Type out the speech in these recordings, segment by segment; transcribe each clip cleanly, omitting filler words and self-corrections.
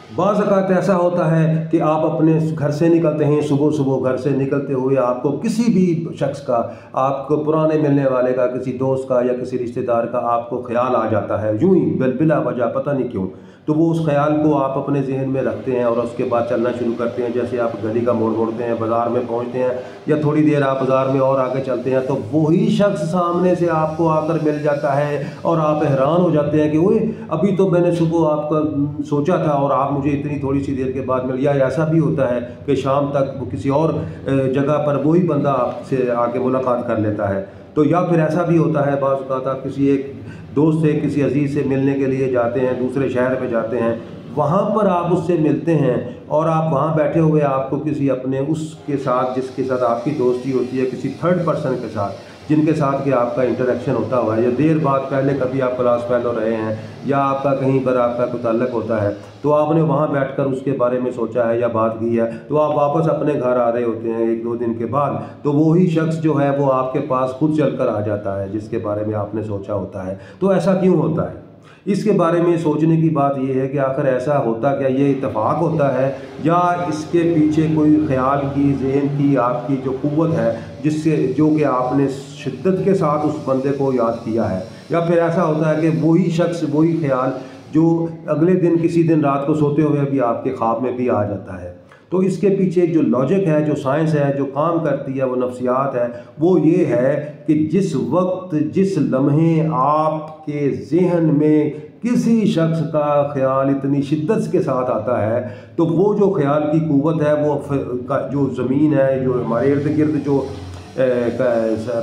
बाज़ औक़ात ऐसा होता है कि आप अपने घर से निकलते हैं, सुबह सुबह घर से निकलते हुए आपको किसी भी शख्स का, आपको पुराने मिलने वाले का, किसी दोस्त का या किसी रिश्तेदार का आपको ख़्याल आ जाता है, यूं ही बिला वजह, पता नहीं क्यों। तो वो उस ख़्याल को आप अपने जहन में रखते हैं और उसके बाद चलना शुरू करते हैं। जैसे आप गली का मोड़ मोड़ते हैं, बाज़ार में पहुंचते हैं या थोड़ी देर आप बाज़ार में और आगे चलते हैं, तो वही शख्स सामने से आपको आकर मिल जाता है और आप हैरान हो जाते हैं कि ओए, अभी तो मैंने सुबह आपका सोचा था और आप मुझे इतनी थोड़ी सी देर के बाद मिल। या ऐसा भी होता है कि शाम तक वो किसी और जगह पर वही बंदा आपसे आके मुलाकात कर लेता है। तो या फिर ऐसा भी होता है, बाज़ औक़ात आप किसी एक दोस्त से, किसी अजीज़ से मिलने के लिए जाते हैं, दूसरे शहर में जाते हैं, वहाँ पर आप उससे मिलते हैं और आप वहाँ बैठे हुए आपको किसी अपने उसके साथ, जिसके साथ आपकी दोस्ती होती है, किसी थर्ड पर्सन के साथ जिनके साथ कि आपका इंटरेक्शन होता हुआ है, या देर बाद पहले कभी आप क्लास फेलो रहे हैं या आपका कहीं पर आपका कोई ताल्लुक़ होता है, तो आपने वहाँ बैठकर उसके बारे में सोचा है या बात की है, तो आप वापस अपने घर आ रहे होते हैं 1-2 दिन के बाद, तो वही शख्स जो है वो आपके पास खुद चल कर आ जाता है जिसके बारे में आपने सोचा होता है। तो ऐसा क्यों होता है? इसके बारे में सोचने की बात यह है कि आखिर ऐसा होता क्या, ये इत्तेफाक होता है या इसके पीछे कोई ख़्याल की, ज़हन की आपकी जो क़ुव्वत है जिससे, जो कि आपने शिद्दत के साथ उस बंदे को याद किया है, या फिर ऐसा होता है कि वही शख्स, वही ख़्याल जो अगले दिन, किसी दिन रात को सोते हुए भी आपके ख्वाब में भी आ जाता है। तो इसके पीछे जो लॉजिक है, जो साइंस है, जो काम करती है, वो नफ्सियात है, वो ये है कि जिस वक्त, जिस लम्हे आपके ज़हन में किसी शख्स का ख़्याल इतनी शिद्दत के साथ आता है, तो वो जो ख़्याल की क़ुव्वत है, वो जो ज़मीन है, जो हमारे इर्द गिर्द जो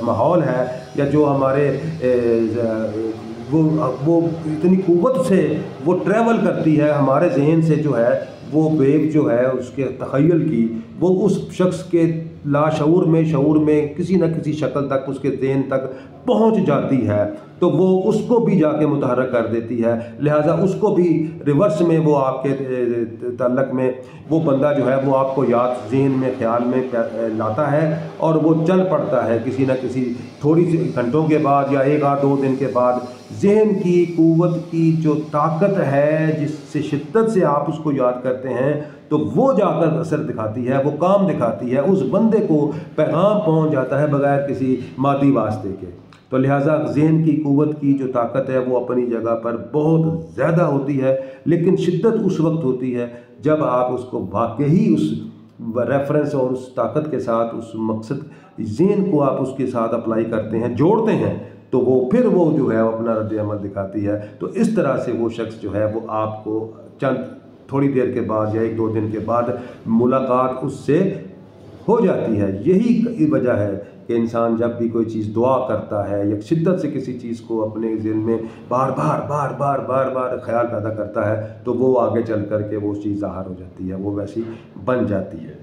माहौल है, या जो हमारे वो इतनी क़ुव्वत से वो ट्रैवल करती है हमारे जहन से, जो है वो वेव जो है उसके तख़य्युल की, वो उस शख्स के लाशऊर में, शऊर में किसी न किसी शक्ल तक, उसके ज़हन तक पहुंच जाती है, तो वो उसको भी जाके मुतहर्रिक कर देती है। लिहाजा उसको भी रिवर्स में वो आपके ताल्लुक़ में वो बंदा जो है वो आपको याद, ज़हन में, ख़्याल में लाता है और वो चल पड़ता है किसी न किसी थोड़ी सी घंटों के बाद या 1-2 दिन के बाद। ज़हन की क़ुव्वत की जो ताकत है, जिससे शिद्दत से आप उसको याद करते हैं, तो वो जाकर असर दिखाती है, वो काम दिखाती है, उस बंदे को पैगाम पहुंच जाता है बग़ैर किसी मादी वास्ते के। तो लिहाजा ज़हन की क़ुव्वत की जो ताकत है वो अपनी जगह पर बहुत ज़्यादा होती है, लेकिन शिद्दत उस वक्त होती है जब आप उसको वाकई उस रेफरेंस और उस ताकत के साथ, उस मकसद ज़हन को आप उसके साथ अप्लाई करते हैं, जोड़ते हैं, तो वो फिर वो जो है अपना रद्द अमल दिखाती है। तो इस तरह से वो शख्स जो है वो आपको चंद थोड़ी देर के बाद या 1-2 दिन के बाद मुलाकात उससे हो जाती है। यही वजह है कि इंसान जब भी कोई चीज़ दुआ करता है या शिद्दत से किसी चीज़ को अपने ज़हन में बार बार ख़्याल पैदा करता है, तो वो आगे चल कर के वो चीज़ ज़ाहिर हो जाती है, वो वैसी बन जाती है।